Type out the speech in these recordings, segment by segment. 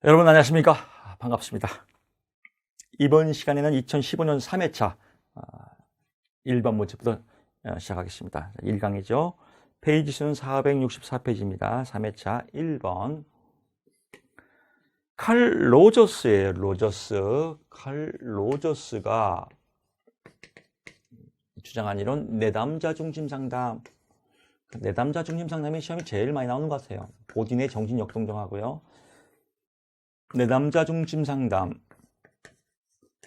여러분 안녕하십니까? 반갑습니다. 이번 시간에는 2015년 3회차 1번 문제부터 시작하겠습니다. 1강이죠. 페이지 수는 464페이지입니다. 3회차 1번. 칼 로저스예요. 칼 로저스가 주장한 이론 내담자 중심 상담. 내담자 중심 상담이 시험이 제일 많이 나오는 것 같아요. 보딘의 정신 역동정하고요. 내담자 중심 상담.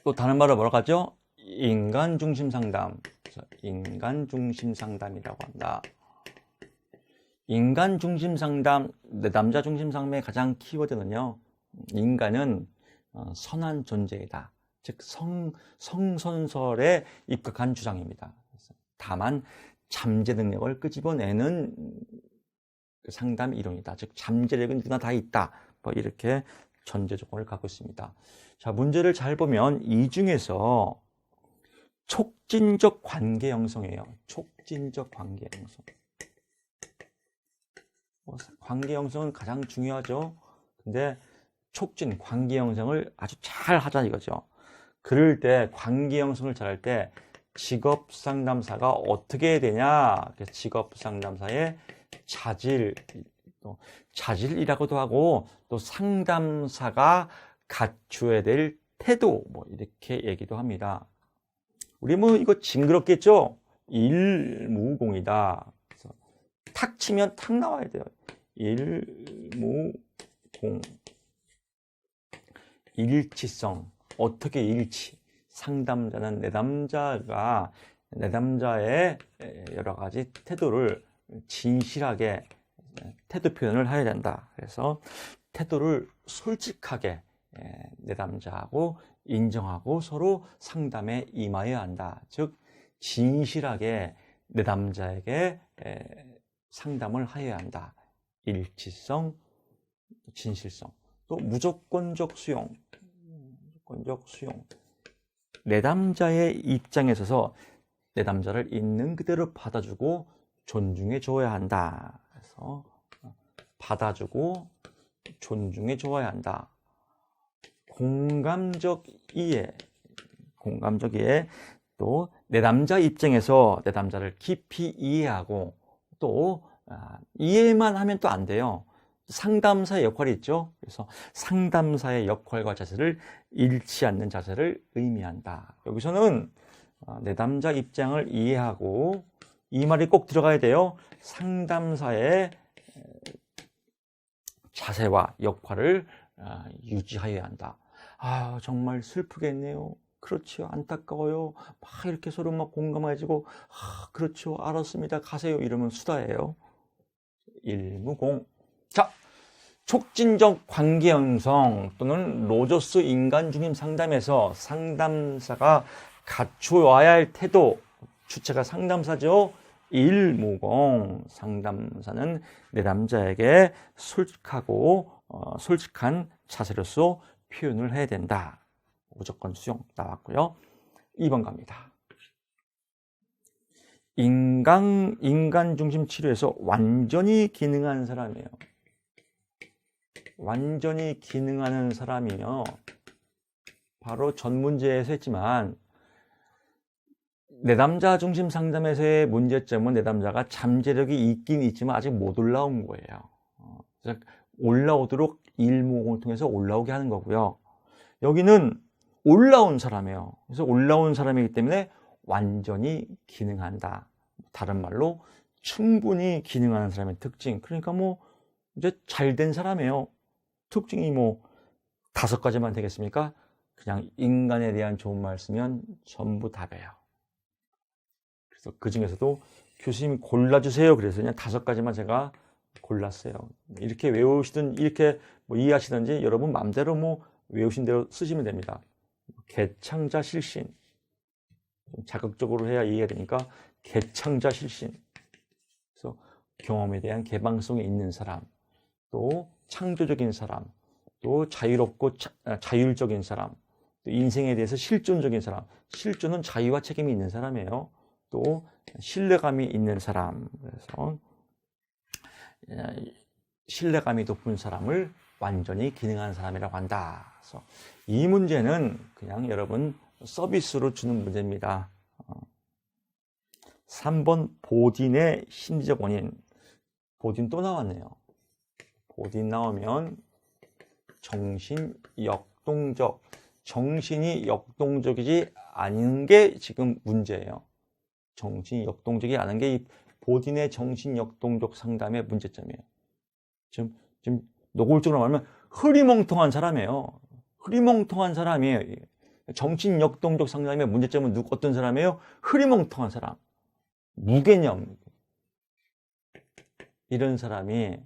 또 다른 말로 뭐라고 하죠? 인간 중심 상담. 인간 중심 상담이라고 한다. 인간 중심 상담, 내담자 중심 상담의 가장 키워드는요. 인간은 선한 존재이다. 즉 성선설에 입각한 주장입니다. 다만 잠재 능력을 끄집어내는 상담 이론이다. 즉 잠재력은 누구나 다 있다. 뭐 이렇게 전제 조건을 갖고 있습니다. 자, 문제를 잘 보면 이 중에서 촉진적 관계 형성이에요. 촉진적 관계 형성. 관계 형성은 가장 중요하죠. 근데 촉진, 관계 형성을 아주 잘 하자 이거죠. 그럴 때 관계 형성을 잘할 때 직업 상담사가 어떻게 해야 되냐? 직업 상담사의 자질이라고도 하고 또 상담사가 갖추어야 될 태도 뭐 이렇게 얘기도 합니다. 우리 뭐 이거 징그럽겠죠? 일무공이다. 그래서 탁 치면 탁 나와야 돼요. 일무공. 일치성. 어떻게 일치? 상담자는 내담자의 여러 가지 태도를 진실하게 태도 표현을 해야 된다. 그래서 태도를 솔직하게 내담자하고 인정하고 서로 상담에 임하여야 한다. 즉 진실하게 내담자에게 상담을 하여야 한다. 일치성, 진실성. 또 무조건적 수용. 내담자의 입장에 서서 내담자를 있는 그대로 받아주고 존중해 줘야 한다. 그래서 받아주고 존중해 줘야 한다. 공감적 이해. 또 내담자 입장에서 내담자를 깊이 이해하고 또 이해만 하면 또 안 돼요. 상담사의 역할이 있죠. 그래서 상담사의 역할과 자세를 잃지 않는 자세를 의미한다. 여기서는 내담자 입장을 이해하고 이 말이 꼭 들어가야 돼요. 상담사의 자세와 역할을 유지하여야 한다. 아, 정말 슬프겠네요. 그렇죠. 안타까워요. 막 이렇게 서로 막 공감해지고, 그렇죠. 알았습니다. 가세요. 이러면 수다예요. 일무공. 자, 촉진적 관계 형성 또는 로저스 인간 중심 상담에서 상담사가 갖추어야 할 태도, 주체가 상담사죠. 일무공. 상담사는 내담자에게 솔직한 자세로서 표현을 해야 된다. 무조건 수용 나왔고요. 2번 갑니다. 인간 중심 치료에서 완전히 기능한 사람이에요. 완전히 기능하는 사람이요. 바로 전 문제에서 했지만 내담자 중심 상담에서의 문제점은 내담자가 잠재력이 있긴 있지만 아직 못 올라온 거예요. 올라오도록 일무공을 통해서 올라오게 하는 거고요. 여기는 올라온 사람이에요. 그래서 올라온 사람이기 때문에 완전히 기능한다. 다른 말로 충분히 기능하는 사람의 특징. 그러니까 뭐 이제 잘된 사람이에요. 특징이 뭐 5가지만 되겠습니까? 그냥 인간에 대한 좋은 말 쓰면 전부 답이에요. 그래서 그 중에서도 교수님이 골라주세요. 그래서 그냥 5가지만 제가 골랐어요. 이렇게 외우시든 이렇게 뭐 이해하시든지 여러분 마음대로 뭐 외우신 대로 쓰시면 됩니다. 개창자 실신. 좀 자극적으로 해야 이해가 되니까 개창자 실신. 그래서 경험에 대한 개방성이 있는 사람, 또 창조적인 사람, 또 자유롭고 자율적인 사람, 또 인생에 대해서 실존적인 사람. 실존은 자유와 책임이 있는 사람이에요. 또 신뢰감이 있는 사람. 그래서 신뢰감이 높은 사람을 완전히 기능하는 사람이라고 한다. 그래서 이 문제는 그냥 여러분 서비스로 주는 문제입니다. 3번 보딘의 심리적 원인. 보딘 또 나왔네요. 보딘 나오면 정신역동적. 정신이 역동적이지 않은 게 지금 문제예요. 정신이 역동적이 않은 게 이 보딘의 정신역동적 상담의 문제점이에요. 지금 노골적으로 말하면 흐리멍텅한 사람이에요. 흐리멍텅한 사람이에요. 정신역동적 상담의 문제점은 어떤 사람이에요? 흐리멍텅한 사람. 무개념. 이런 사람이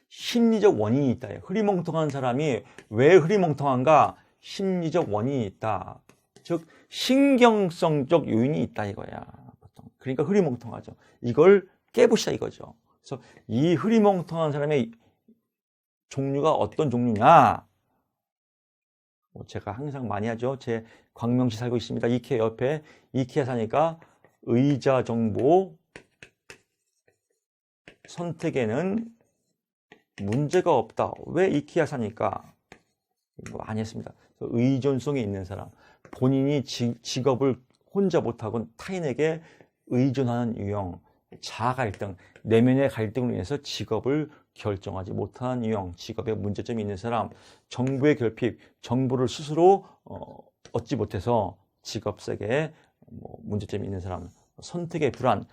심리적 원인이 있다. 흐리멍텅한 사람이 왜 흐리멍텅한가? 심리적 원인이 있다. 즉 신경성적 요인이 있다 이거야. 보통. 그러니까 흐리멍텅하죠. 이걸 깨부시다 이거죠. 그래서 이 흐리멍텅한 사람의 종류가 어떤 종류냐? 제가 항상 많이 하죠. 제 광명시 살고 있습니다. 이케아 옆에. 이케아 사니까 의자 정보 선택에는 문제가 없다. 왜 이케아 사니까? 많이 했습니다. 의존성이 있는 사람. 본인이 직업을 혼자 못하고 타인에게 의존하는 유형. 자아 갈등, 내면의 갈등으로 인해서 직업을 결정하지 못하는 유형, 직업에 문제점이 있는 사람, 정보의 결핍, 정보를 스스로 얻지 못해서 직업 세계에 문제점이 있는 사람, 선택의 불안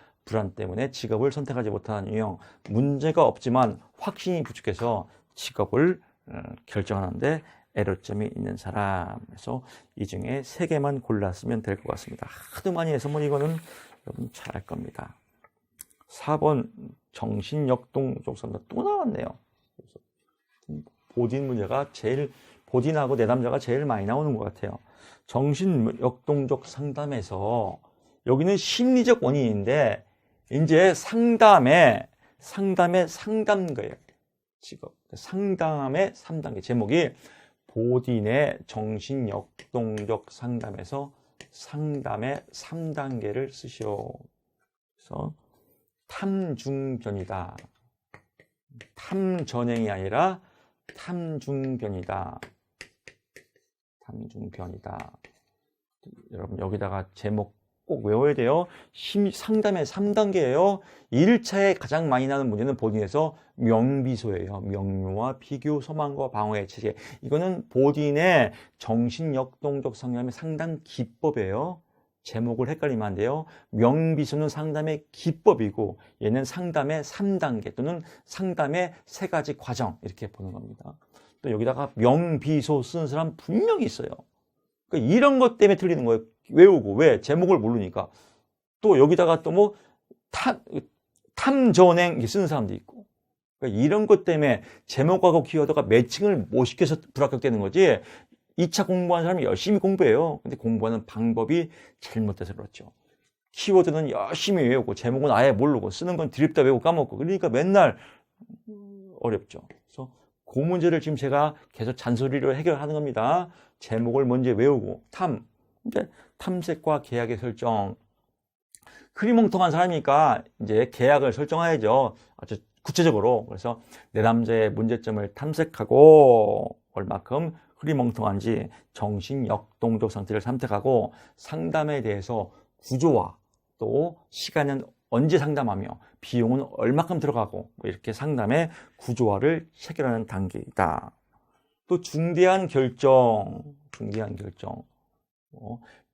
때문에 직업을 선택하지 못하는 유형, 문제가 없지만 확신이 부족해서 직업을 결정하는데 애로점이 있는 사람. 그래서 이 중에 3개만 골랐으면 될 것 같습니다. 하도 많이 해서 이거는 여러분 잘 알 겁니다. 4번 정신역동적 상담 또 나왔네요. 그래서 보딘 문제가 보딘하고 내담자가 제일 많이 나오는 것 같아요. 정신역동적 상담에서 여기는 심리적 원인인데 이제 상담의 상담거예요. 직업. 상담의 3단계. 제목이 보딘의 정신역동적 상담에서 상담의 3단계를 쓰시오. 그래서 탐중변이다. 탐전행이 아니라 탐중변이다. 탐중변이다. 여러분 여기다가 제목 꼭 외워야 돼요. 상담의 3단계예요. 1차에 가장 많이 나는 문제는 보딘에서 명비소예요. 명료와 비교, 소망과 방어의 체계. 이거는 보딘의 정신역동적 상담의 상담 기법이에요. 제목을 헷갈리면 안 돼요. 명비소는 상담의 기법이고 얘는 상담의 3단계 또는 상담의 3가지 과정 이렇게 보는 겁니다. 또 여기다가 명비소 쓰는 사람 분명히 있어요. 그러니까 이런 것 때문에 틀리는 거예요. 외우고. 왜? 제목을 모르니까. 또 여기다가 또 탐전행 쓰는 사람도 있고. 그러니까 이런 것 때문에 제목하고 키워드가 매칭을 못 시켜서 불합격되는 거지. 2차 공부하는 사람이 열심히 공부해요. 근데 공부하는 방법이 잘못돼서 그렇죠. 키워드는 열심히 외우고 제목은 아예 모르고 쓰는 건 드립다 외우고 까먹고 그러니까 맨날 어렵죠. 그래서 그 문제를 지금 제가 계속 잔소리로 해결하는 겁니다. 제목을 먼저 외우고 이제 탐색과 계약의 설정. 흐리멍텅한 사람이니까 이제 계약을 설정해야죠. 아주 구체적으로. 그래서 내담자의 문제점을 탐색하고 얼마큼 흐리멍텅한지 정신역동적 상태를 선택하고 상담에 대해서 구조와 또 시간은 언제 상담하며 비용은 얼마큼 들어가고 이렇게 상담의 구조화를 체결하는 단계이다. 또 중대한 결정.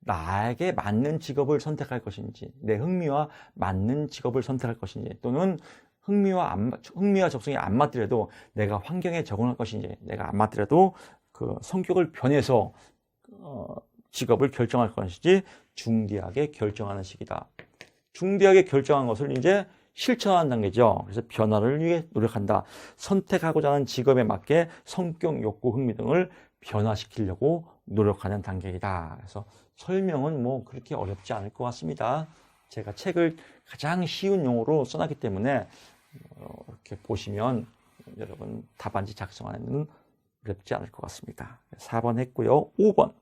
나에게 맞는 직업을 선택할 것인지, 내 흥미와 맞는 직업을 선택할 것인지, 또는 흥미와 적성이 안 맞더라도 내가 환경에 적응할 것인지, 내가 안 맞더라도 그 성격을 변해서 직업을 결정할 것인지 중대하게 결정하는 시기다. 중대하게 결정한 것을 이제 실천하는 단계죠. 그래서 변화를 위해 노력한다. 선택하고자 하는 직업에 맞게 성격, 욕구, 흥미 등을 변화시키려고 노력하는 단계이다. 그래서 설명은 그렇게 어렵지 않을 것 같습니다. 제가 책을 가장 쉬운 용어로 써놨기 때문에 이렇게 보시면 여러분 답안지 작성하는 어렵지 않을 것 같습니다. 4번 했고요. 5번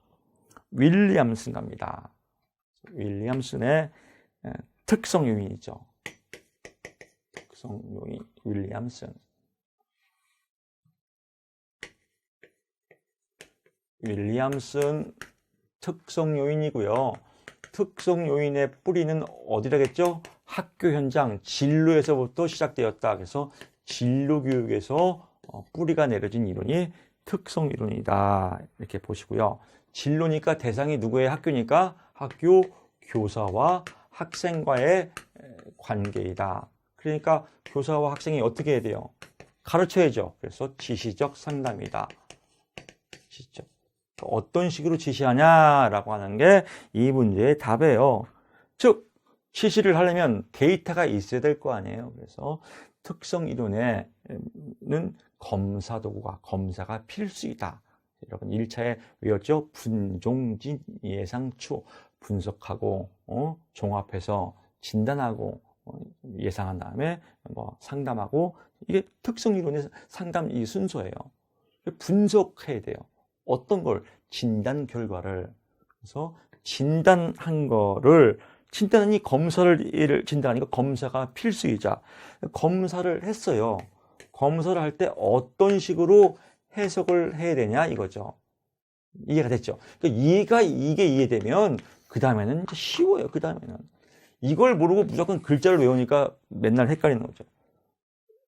윌리엄슨 갑니다. 윌리엄슨의 특성 요인이죠. 특성 요인 윌리엄슨. 윌리엄슨 특성 요인이고요. 특성 요인의 뿌리는 어디라겠죠? 학교 현장 진로에서부터 시작되었다. 그래서 진로 교육에서 뿌리가 내려진 이론이 특성 이론이다. 이렇게 보시고요. 진로니까 대상이 누구의 학교니까 학교 교사와 학생과의 관계이다. 그러니까 교사와 학생이 어떻게 해야 돼요? 가르쳐야죠. 그래서 지시적 상담이다. 지시적. 어떤 식으로 지시하냐라고 하는 게 이 문제의 답이에요. 즉, 지시를 하려면 데이터가 있어야 될 거 아니에요. 그래서 특성 이론에는 검사 도구가, 검사가 필수이다. 여러분 1차에 외웠죠? 분종진, 예상추. 분석하고 종합해서 진단하고 예상한 다음에 상담하고, 이게 특성 이론의 상담 이 순서예요. 분석해야 돼요. 어떤 걸? 진단 결과를. 그래서 진단한 거를, 진단이 검사를 진단하니까 검사가 필수이자, 검사를 했어요. 검사를 할 때 어떤 식으로 해석을 해야 되냐 이거죠. 이해가 됐죠? 그러니까 이게 이해되면 그 다음에는 쉬워요. 그 다음에는 이걸 모르고 무조건 글자를 외우니까 맨날 헷갈리는 거죠.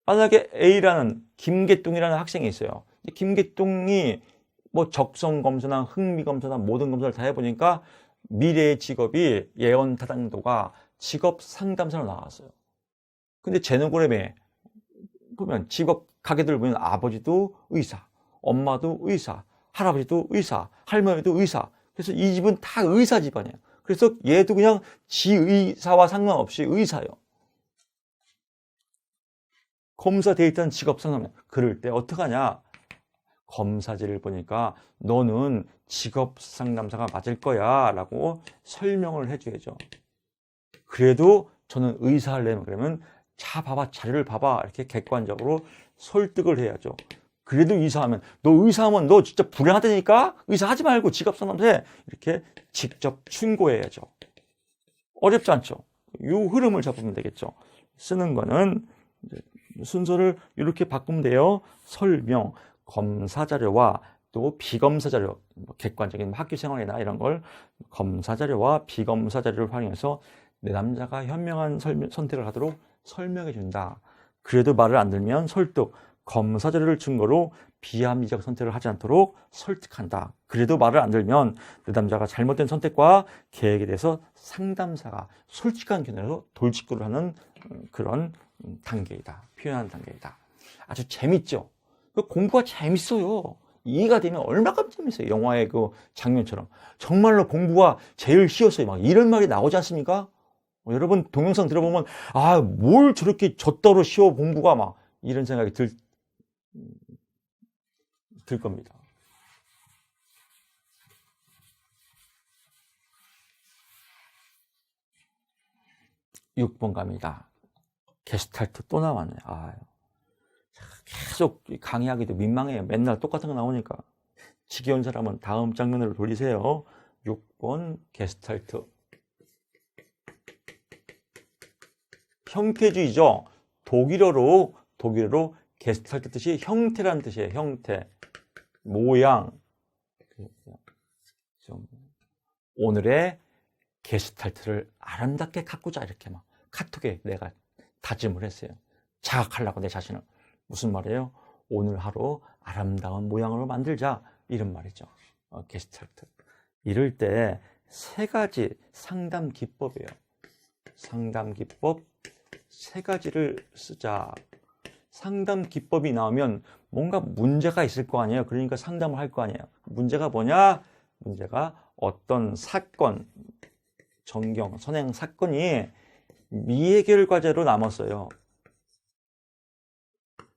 만약에 A라는 김계뚱이라는 학생이 있어요. 김계뚱이 뭐 적성 검사나 흥미 검사나 모든 검사를 다 해보니까 미래의 직업이 예언 타당도가 직업 상담사로 나왔어요. 근데 제노그램에 보면 직업 가게들 보면 아버지도 의사, 엄마도 의사, 할아버지도 의사, 할머니도 의사. 그래서 이 집은 다 의사 집안이에요. 그래서 얘도 그냥 지 의사와 상관없이 의사예요. 검사 데이터는 직업 상담. 그럴 때 어떡하냐? 검사지를 보니까 너는 직업 상담사가 맞을 거야 라고 설명을 해줘야죠. 그래도 저는 의사 하려면, 그러면 자 봐봐, 자료를 봐봐, 이렇게 객관적으로 설득을 해야죠. 그래도 의사하면, 너 의사하면 너 진짜 불행하다니까 의사 하지 말고 직업 상담사 해, 이렇게 직접 충고해야죠. 어렵지 않죠. 이 흐름을 잡으면 되겠죠. 쓰는 거는 순서를 이렇게 바꾸면 돼요. 설명, 검사 자료와 또 비검사 자료, 객관적인 학교 생활이나 이런 걸 검사 자료와 비검사 자료를 활용해서 내담자가 현명한 선택을 하도록 설명해 준다. 그래도 말을 안 들면 설득, 검사 자료를 증거로 비합리적 선택을 하지 않도록 설득한다. 그래도 말을 안 들면 내담자가 잘못된 선택과 계획에 대해서 상담사가 솔직한 견해로 돌직구를 하는 그런 단계이다. 표현하는 단계이다. 아주 재밌죠? 공부가 재밌어요. 이해가 되면 얼마나 재밌어요. 영화의 그 장면처럼. 정말로 공부가 제일 쉬웠어요. 막 이런 말이 나오지 않습니까? 여러분 동영상 들어보면 아, 뭘 저렇게 젖더러 쉬워 공부가, 막 이런 생각이 들 겁니다. 육 번 갑니다. 게스탈트 또 나왔네. 아유. 계속 강의하기도 민망해요. 맨날 똑같은 거 나오니까. 지겨운 사람은 다음 장면으로 돌리세요. 6번 게스탈트. 형태주의죠. 독일어로 게스탈트 뜻이 형태라는 뜻이에요. 형태, 모양. 오늘의 게스탈트를 아름답게 가꾸자, 이렇게 막 카톡에 내가 다짐을 했어요. 자각하려고 내 자신을. 무슨 말이에요? 오늘 하루 아름다운 모양으로 만들자, 이런 말이죠. 게스탈트. 이럴 때 세 가지 상담 기법이에요. 상담 기법 세 가지를 쓰자. 상담 기법이 나오면 뭔가 문제가 있을 거 아니에요. 그러니까 상담을 할 거 아니에요. 문제가 뭐냐? 문제가 어떤 사건, 전경, 선행 사건이 미해결 과제로 남았어요.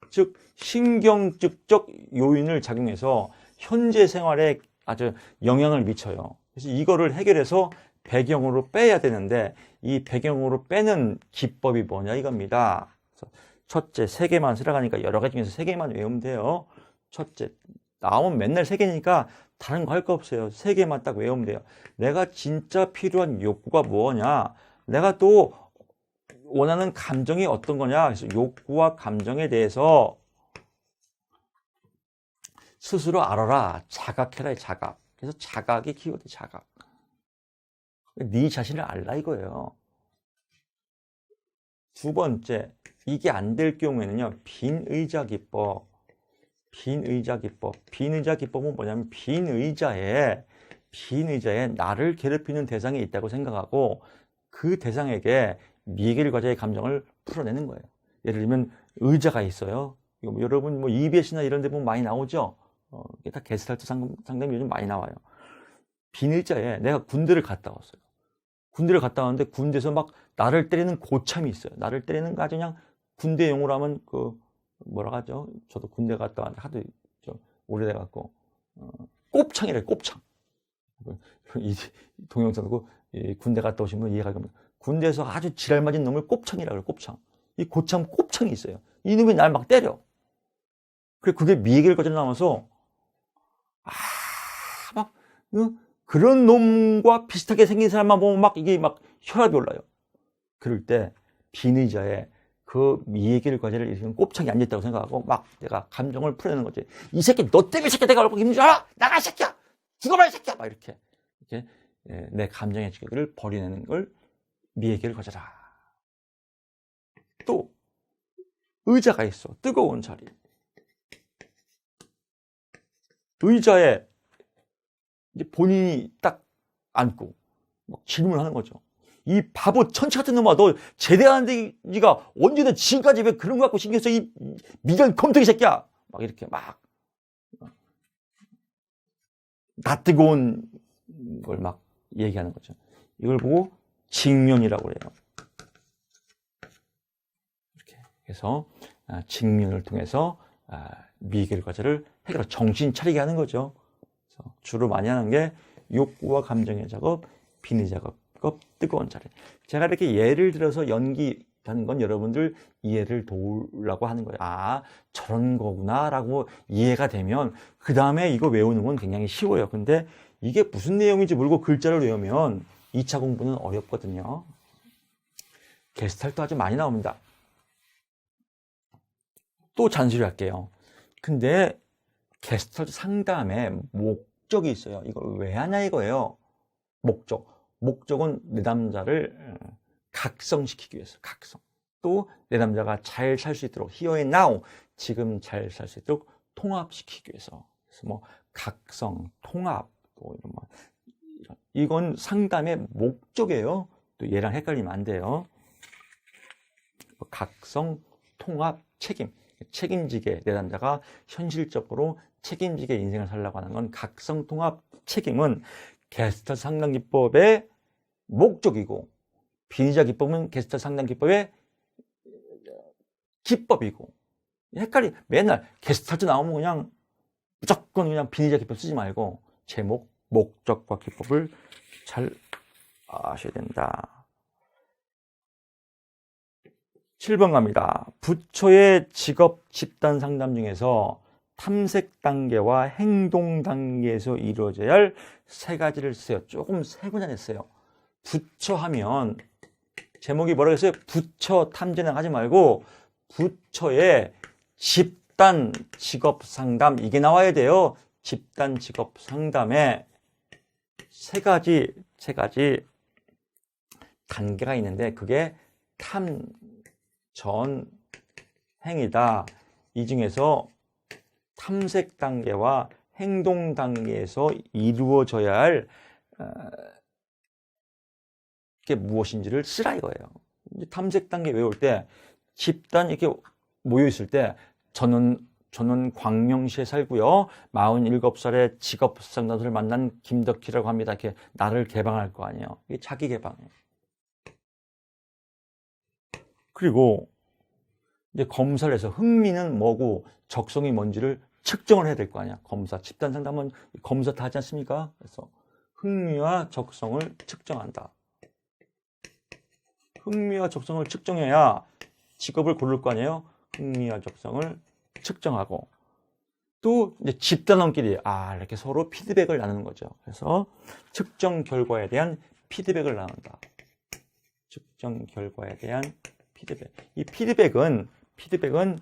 즉 신경증적 요인을 작용해서 현재 생활에 아주 영향을 미쳐요. 그래서 이거를 해결해서 배경으로 빼야 되는데, 이 배경으로 빼는 기법이 뭐냐 이겁니다. 그래서 첫째, 3개만 살아가니까 여러 가지 중에서 3개만 외우면 돼요. 첫째, 나오면 맨날 3개니까 다른 거 할 거 없어요. 3개만 딱 외우면 돼요. 내가 진짜 필요한 욕구가 뭐냐? 내가 또 원하는 감정이 어떤 거냐? 그래서 욕구와 감정에 대해서 스스로 알아라. 자각해라, 자각. 그래서 자각이 키워드, 자각. 네 자신을 알라 이거예요. 두 번째, 이게 안 될 경우에는요, 빈 의자 기법. 빈 의자 기법. 빈 의자 기법은 뭐냐면, 빈 의자에 나를 괴롭히는 대상이 있다고 생각하고, 그 대상에게 미해결과제의 감정을 풀어내는 거예요. 예를 들면, 의자가 있어요. 여러분, 뭐, EBS나 이런 데 보면 많이 나오죠? 이게 다 게스탈트 상담이 요즘 많이 나와요. 빈 의자에 내가 군대를 갔다 왔어요. 군대를 갔다 왔는데 군대에서 막 나를 때리는 고참이 있어요. 나를 때리는 거 아주 그냥 군대 용어로 하면 뭐라 하죠? 저도 군대 갔다 왔는데 하도 오래돼 갖고 꼽창이래, 꼽창. 이 동영상도 군대 갔다 오신 분 이해가 갑니다. 군대에서 아주 지랄 맞은 놈을 꼽창이라고 그래요. 꼽창. 이 고참 꼽창이 있어요. 이 놈이 날 막 때려. 그래 그게 미해결과제로 나와서 막 그런 놈과 비슷하게 생긴 사람만 보면 막 이게 막 혈압이 올라요. 그럴 때 빈 의자에 그 미해결과제를 일으키는 꼽창이 앉아있다고 생각하고 막 내가 감정을 풀어내는 거지. 이 새끼 너 때문에 새끼 내가 얼굴 힘든 줄 알아? 나가 이 새끼야! 죽어봐 이 새끼야! 막 이렇게 내 감정의 지격을 버리내는 걸 미해결과제라. 또 의자가 있어. 뜨거운 자리. 의자에 이제 본인이 딱 앉고 막 질문을 하는 거죠. 이 바보 천치 같은 놈아, 너 제대하는데 네가 언제든 지금까지 왜 그런 거 갖고 신경 써? 이 미련 컴퓨터이 새끼야! 막 이렇게 막 나 뜨거운 걸 막 얘기하는 거죠. 이걸 보고 직면이라고 그래요. 이렇게 해서 직면을 통해서 미해결과제를 해결하고 정신 차리게 하는 거죠. 그래서 주로 많이 하는 게 욕구와 감정의 작업, 빈의 작업, 뜨거운 자리. 제가 이렇게 예를 들어서 연기하는 건 여러분들 이해를 도우려고 하는 거예요. 아, 저런 거구나 라고 이해가 되면 그 다음에 이거 외우는 건 굉장히 쉬워요. 근데 이게 무슨 내용인지 모르고 글자를 외우면 2차 공부는 어렵거든요. 게스탈트 아주 많이 나옵니다. 또 잔소리 할게요. 근데 게스탈트 상담에 목적이 있어요. 이걸 왜 하냐 이거예요. 목적은 내담자를 각성시키기 위해서. 각성. 또 내담자가 잘 살 수 있도록 here and now, 지금 잘 살 수 있도록 통합시키기 위해서. 그래서 뭐 각성, 통합, 또 이런 이건 상담의 목적이에요. 또 얘랑 헷갈리면 안 돼요. 각성, 통합, 책임지게 내담자가 현실적으로 책임지게 인생을 살려고 하는 건 각성, 통합, 책임은 게스탈트 상담 기법의 목적이고 빈의자 기법은 게스탈트 상담 기법의 기법이고 맨날 게스탈트 나오면 그냥 무조건 그냥 빈의자 기법 쓰지 말고 제목, 목적과 기법을 잘 아셔야 된다. 7번 갑니다. 부처의 직업 집단 상담 중에서 탐색 단계와 행동 단계에서 이루어져야 할 세 가지를 쓰세요. 조금 세분화했어요. 부처 하면 제목이 뭐라고 했어요? 부처 탐재능 하지 말고 부처의 집단 직업 상담, 이게 나와야 돼요. 집단 직업 상담에 세 가지 단계가 있는데 그게 탐, 전, 행이다. 이 중에서 탐색 단계와 행동 단계에서 이루어져야 할 게 무엇인지를 쓰라 이거예요. 탐색 단계 외울 때 집단 이렇게 모여 있을 때 저는 광명시에 살고요. 47살에 직업 상담사를 만난 김덕희라고 합니다. 이렇게 나를 개방할 거 아니에요. 이게 자기 개방이에요. 그리고 이제 검사를 해서 흥미는 뭐고 적성이 뭔지를 측정을 해야 될 거 아니야. 검사, 집단 상담은 검사 다 하지 않습니까? 그래서 흥미와 적성을 측정한다. 흥미와 적성을 측정해야 직업을 고를 거 아니에요. 흥미와 적성을 측정하고 또 이제 집단원끼리 이렇게 서로 피드백을 나누는 거죠. 그래서 측정 결과에 대한 피드백을 나눈다. 측정 결과에 대한 피드백. 이 피드백은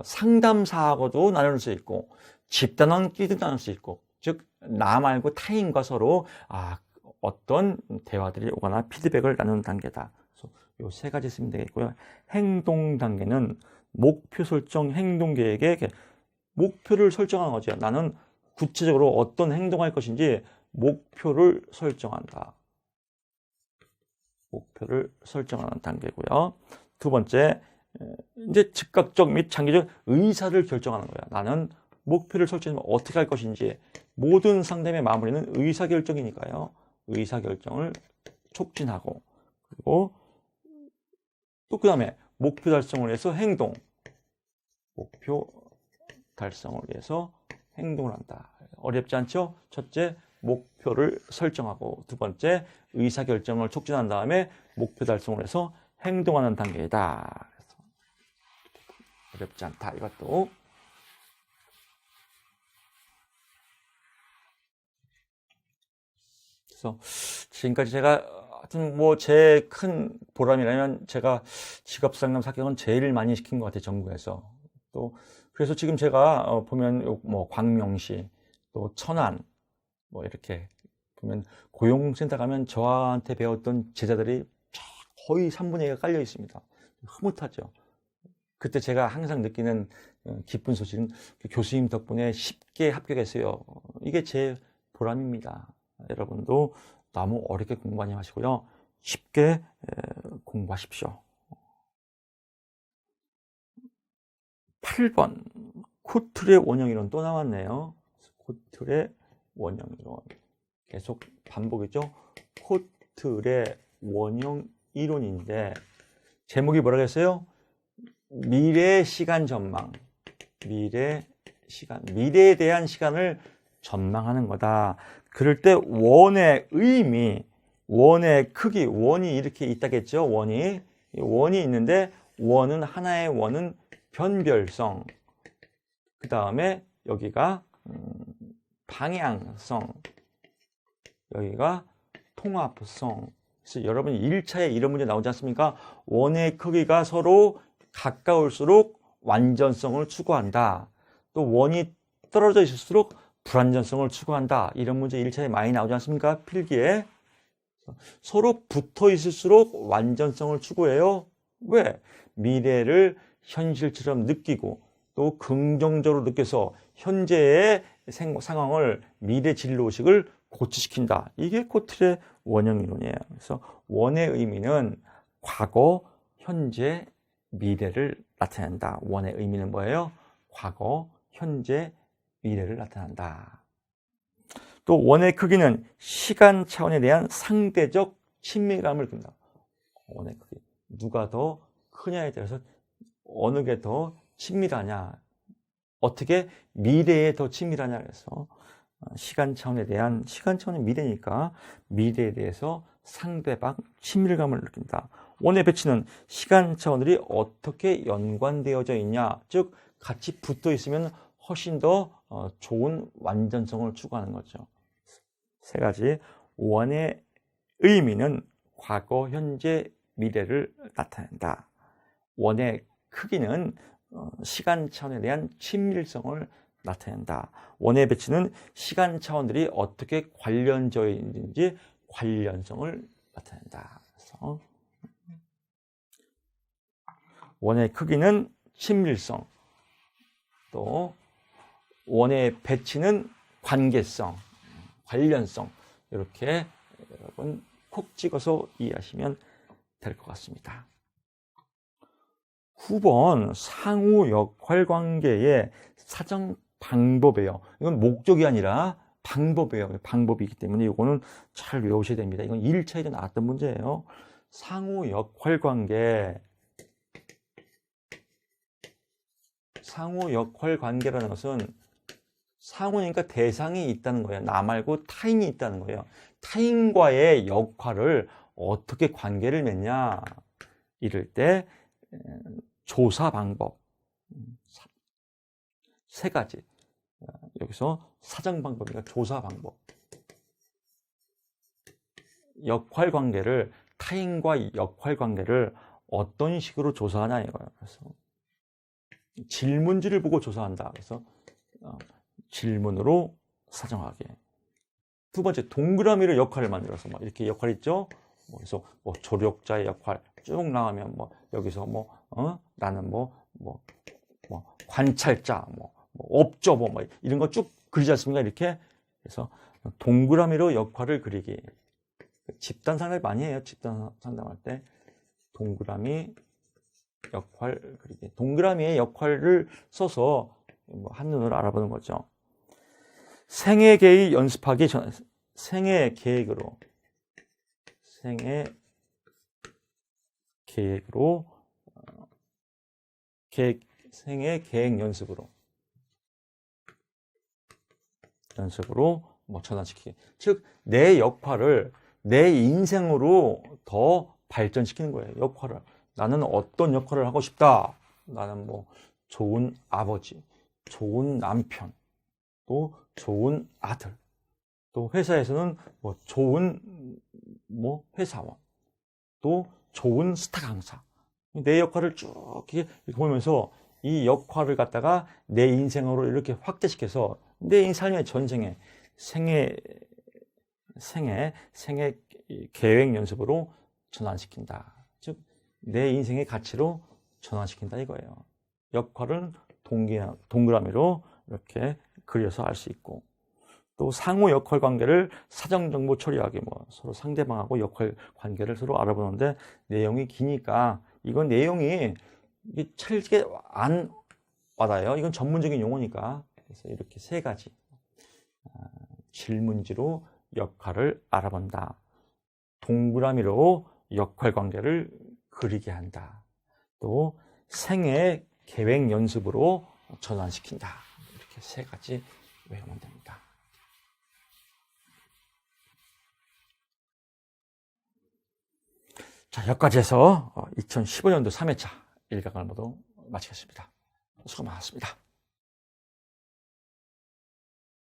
상담사하고도 나눌 수 있고 집단원끼리도 나눌 수 있고, 즉 나 말고 타인과 서로 어떤 대화들이 오거나 피드백을 나누는 단계다. 그래서 요 세 가지 쓰면 되겠고요. 행동 단계는 목표 설정, 행동 계획에 목표를 설정하는 거죠. 나는 구체적으로 어떤 행동할 것인지 목표를 설정한다. 목표를 설정하는 단계고요. 두 번째, 이제 즉각적 및 장기적 의사를 결정하는 거야. 나는 목표를 설정하면 어떻게 할 것인지, 모든 상담의 마무리는 의사결정이니까요. 의사결정을 촉진하고, 그리고 또 그 다음에 목표 달성을 위해서 행동, 목표 달성을 위해서 행동을 한다. 어렵지 않죠? 첫째, 목표를 설정하고, 두 번째, 의사결정을 촉진한 다음에 목표 달성을 해서 행동하는 단계이다. 어렵지 않다. 이것도. 그래서 지금까지 제가 하여튼 뭐 제 큰 보람이라면 제가 직업상담 사격은 제일 많이 시킨 것 같아요. 전국에서. 또 그래서 지금 제가 보면 뭐 광명시, 또 천안, 뭐 이렇게 보면 고용센터 가면 저한테 배웠던 제자들이 거의 3분의 2가 깔려 있습니다. 흐뭇하죠. 그때 제가 항상 느끼는 기쁜 소식은 교수님 덕분에 쉽게 합격했어요. 이게 제 보람입니다. 여러분도 너무 어렵게 공부 하시고요. 쉽게 공부하십시오. 8번 코틀의 원형이론 또 나왔네요. 코틀의 원형이론 계속 반복이죠. 코틀의 원형 이론인데 제목이 뭐라고 했어요? 미래 시간 전망. 미래에 대한 시간을 전망하는 거다. 그럴 때 원의 의미, 원의 크기, 원이 이렇게 있다겠죠. 원이 있는데 원은 하나의 원은 변별성, 그 다음에 여기가 방향성, 여기가 통합성. 그래서 여러분 1차에 이런 문제 나오지 않습니까? 원의 크기가 서로 가까울수록 완전성을 추구한다. 또 원이 떨어져 있을수록 불완전성을 추구한다. 이런 문제 1차에 많이 나오지 않습니까? 필기에. 서로 붙어 있을수록 완전성을 추구해요. 왜? 미래를 현실처럼 느끼고 또 긍정적으로 느껴서 현재의 상황을 미래 진로의식을 고취시킨다. 이게 코틀의 원형 이론이에요. 그래서 원의 의미는 과거, 현재, 미래를 나타낸다. 원의 의미는 뭐예요? 과거, 현재, 미래를 나타낸다. 또 원의 크기는 시간 차원에 대한 상대적 친밀감을 줍니다. 원의 크기. 누가 더 크냐에 따라서 어느 게 더 친밀하냐. 어떻게 미래에 더 친밀하냐. 그래서 시간 차원에 대한, 시간 차원은 미래니까 미래에 대해서 상대방 친밀감을 느낀다. 원의 배치는 시간 차원들이 어떻게 연관되어져 있냐. 즉 같이 붙어 있으면 훨씬 더 좋은 완전성을 추구하는 거죠. 세 가지. 원의 의미는 과거, 현재, 미래를 나타낸다. 원의 크기는 시간 차원에 대한 친밀성을 나타낸다. 원의 배치는 시간 차원들이 어떻게 관련되어 있는지 관련성을 나타낸다. 그래서 원의 크기는 친밀성, 또 원의 배치는 관계성, 관련성, 이렇게 여러분 콕 찍어서 이해하시면 될 것 같습니다. 9번 상호 역할 관계의 사정 방법이에요. 이건 목적이 아니라 방법이에요. 방법이기 때문에 이거는 잘 외우셔야 됩니다. 이건 1차에도 나왔던 문제예요. 상호 역할 관계. 상호 역할 관계라는 것은 상호니까 대상이 있다는 거예요. 나 말고 타인이 있다는 거예요. 타인과의 역할을 어떻게 관계를 맺냐. 이럴 때 조사 방법 세 가지. 여기서 사정 방법이니까 조사 방법. 역할 관계를, 타인과 역할 관계를 어떤 식으로 조사하냐 이거예요. 그래서 질문지를 보고 조사한다. 그래서 질문으로 사정하게. 두 번째, 동그라미로 역할을 만들어서 막 이렇게 역할 있죠. 그래서 뭐 조력자의 역할 쭉 나가면 뭐 여기서 나는 관찰자, 업조보 이런 거 쭉 그리지 않습니까? 이렇게. 그래서 동그라미로 역할을 그리기. 집단 상담 많이 해요. 집단 상담할 때 동그라미 역할 그리기. 동그라미의 역할을 써서 한눈으로 알아보는 거죠. 생애 계획 연습하기 전, 생애 계획으로 생애 계획 연습으로 전환시키기. 즉, 내 역할을 내 인생으로 더 발전시키는 거예요. 역할을. 나는 어떤 역할을 하고 싶다. 나는 좋은 아버지, 좋은 남편, 또 좋은 아들, 또 회사에서는 좋은 회사원, 또 좋은 스타 강사. 내 역할을 쭉 이렇게 보면서 이 역할을 갖다가 내 인생으로 이렇게 확대시켜서 내 삶의 전생에 생애 계획 연습으로 전환시킨다. 즉, 내 인생의 가치로 전환시킨다 이거예요. 역할은 동그라미로 이렇게 그려서 알 수 있고, 또 상호 역할 관계를 사정정보 처리하기, 서로 상대방하고 역할 관계를 서로 알아보는데 내용이 기니까 이건 내용이 찰지게 안 와닿아요. 이건 전문적인 용어니까. 그래서 이렇게 세 가지 질문지로 역할을 알아본다. 동그라미로 역할 관계를 그리게 한다. 또 생애 계획 연습으로 전환시킨다. 이렇게 세 가지 외우면 됩니다. 자, 여기까지 해서 2015년도 3회차 1강을 모두 마치겠습니다. 수고 많았습니다.